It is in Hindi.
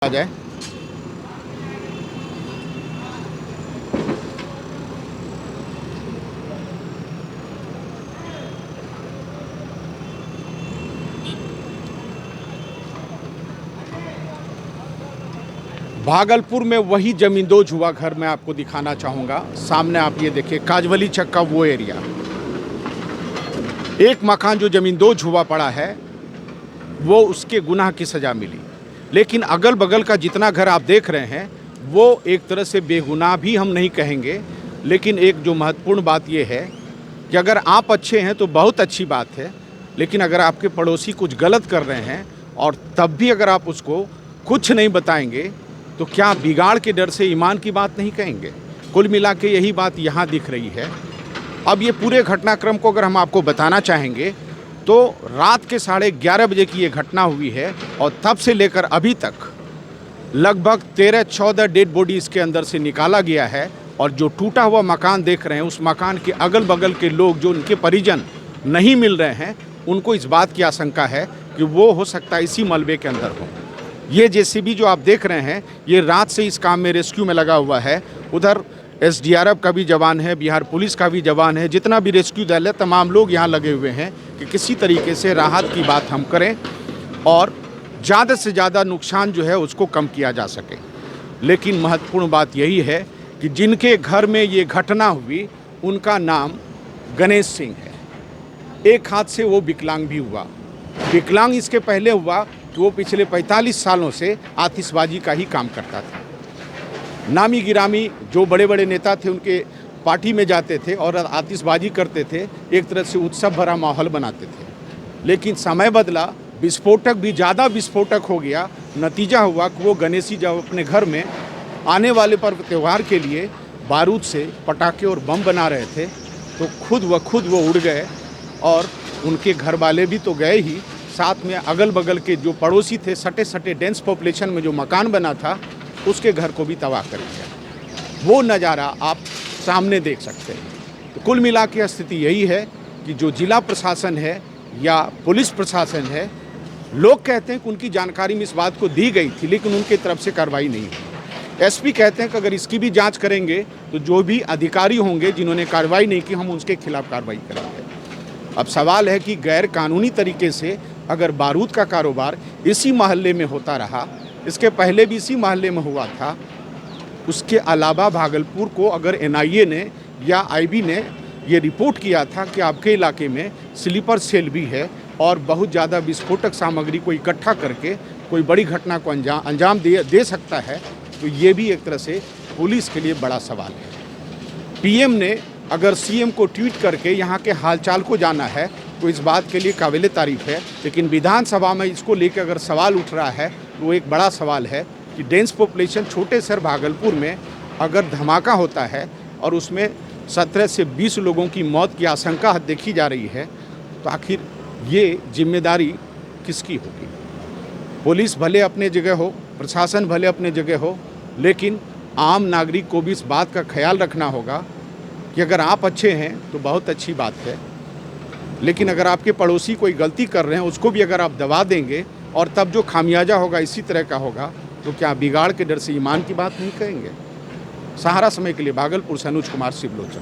आ जाए। भागलपुर में वही जमींदोज हुआ घर मैं आपको दिखाना चाहूँगा। सामने आप ये देखिए, काजवली चक्का वो एरिया, एक मकान जो जमींदोज हुआ पड़ा है वो उसके गुनाह की सज़ा मिली। लेकिन अगल बगल का जितना घर आप देख रहे हैं वो एक तरह से बेगुनाह भी हम नहीं कहेंगे। लेकिन एक जो महत्वपूर्ण बात ये है कि अगर आप अच्छे हैं तो बहुत अच्छी बात है, लेकिन अगर आपके पड़ोसी कुछ गलत कर रहे हैं और तब भी अगर आप उसको कुछ नहीं बताएंगे तो क्या बिगाड़ के डर से ईमान की बात नहीं कहेंगे? कुल मिला के यही बात यहाँ दिख रही है। अब ये पूरे घटनाक्रम को अगर हम आपको बताना चाहेंगे तो रात के 11:30 बजे की ये घटना हुई है और तब से लेकर अभी तक लगभग 13-14 डेड बॉडी इसके अंदर से निकाला गया है। और जो टूटा हुआ मकान देख रहे हैं उस मकान के अगल बगल के लोग जो उनके परिजन नहीं मिल रहे हैं उनको इस बात की आशंका है कि वो हो सकता है इसी मलबे के अंदर हो। ये जेसीबी जो आप देख रहे हैं ये रात से इस काम में रेस्क्यू में लगा हुआ है। उधर एसडीआरएफ का भी जवान है, बिहार पुलिस का भी जवान है, जितना भी रेस्क्यू दल है तमाम लोग यहाँ लगे हुए हैं कि किसी तरीके से राहत की बात हम करें और ज़्यादा से ज़्यादा नुकसान जो है उसको कम किया जा सके। लेकिन महत्वपूर्ण बात यही है कि जिनके घर में ये घटना हुई उनका नाम गणेश सिंह है। एक हाथ से वो विकलांग भी हुआ। विकलांग इसके पहले हुआ कि वो पिछले 45 सालों से आतिशबाजी का ही काम करता था। नामी गिरामी जो बड़े बड़े नेता थे उनके पार्टी में जाते थे और आतिशबाजी करते थे, एक तरह से उत्सव भरा माहौल बनाते थे। लेकिन समय बदला, विस्फोटक भी ज़्यादा विस्फोटक हो गया। नतीजा हुआ कि वो गणेशी जब अपने घर में आने वाले पर्व त्यौहार के लिए बारूद से पटाखे और बम बना रहे थे तो खुद वो उड़ गए और उनके घर वाले भी तो गए ही, साथ में अगल बगल के जो पड़ोसी थे, सटे सटे डेंस पॉपुलेशन में जो मकान बना था उसके घर को भी तबाह कर दिया। वो नज़ारा आप सामने देख सकते हैं। तो कुल मिला के स्थिति यही है कि जो जिला प्रशासन है या पुलिस प्रशासन है, लोग कहते हैं कि उनकी जानकारी में इस बात को दी गई थी लेकिन उनकी तरफ से कार्रवाई नहीं हुई। एसपी कहते हैं कि अगर इसकी भी जांच करेंगे तो जो भी अधिकारी होंगे जिन्होंने कार्रवाई नहीं की हम उसके खिलाफ कार्रवाई करेंगे। अब सवाल है कि गैर कानूनी तरीके से अगर बारूद का कारोबार इसी मोहल्ले में होता रहा, इसके पहले भी इसी मोहल्ले में हुआ था, उसके अलावा भागलपुर को अगर एनआईए ने या आईबी ने ये रिपोर्ट किया था कि आपके इलाके में स्लीपर सेल भी है और बहुत ज़्यादा विस्फोटक सामग्री को इकट्ठा करके कोई बड़ी घटना को अंजाम दे सकता है, तो ये भी एक तरह से पुलिस के लिए बड़ा सवाल है। पीएम ने अगर सीएम को ट्वीट करके यहाँ के हालचाल को जाना है तो इस बात के लिए काबिल तारीफ़ है। लेकिन विधानसभा में इसको लेकर अगर सवाल उठ रहा है तो एक बड़ा सवाल है कि डेंस पॉपुलेशन छोटे शहर भागलपुर में अगर धमाका होता है और उसमें 17 से 20 लोगों की मौत की आशंका देखी जा रही है तो आखिर ये जिम्मेदारी किसकी होगी? पुलिस भले अपने जगह हो, प्रशासन भले अपने जगह हो, लेकिन आम नागरिक को भी इस बात का ख्याल रखना होगा कि अगर आप अच्छे हैं तो बहुत अच्छी बात है, लेकिन अगर आपके पड़ोसी कोई गलती कर रहे हैं उसको भी अगर आप दबा देंगे और तब जो खामियाजा होगा इसी तरह का होगा तो क्या बिगाड़ के डर से ईमान की बात नहीं कहेंगे? सहारा समय के लिए भागलपुर से अनुज कुमार सिवलोचन।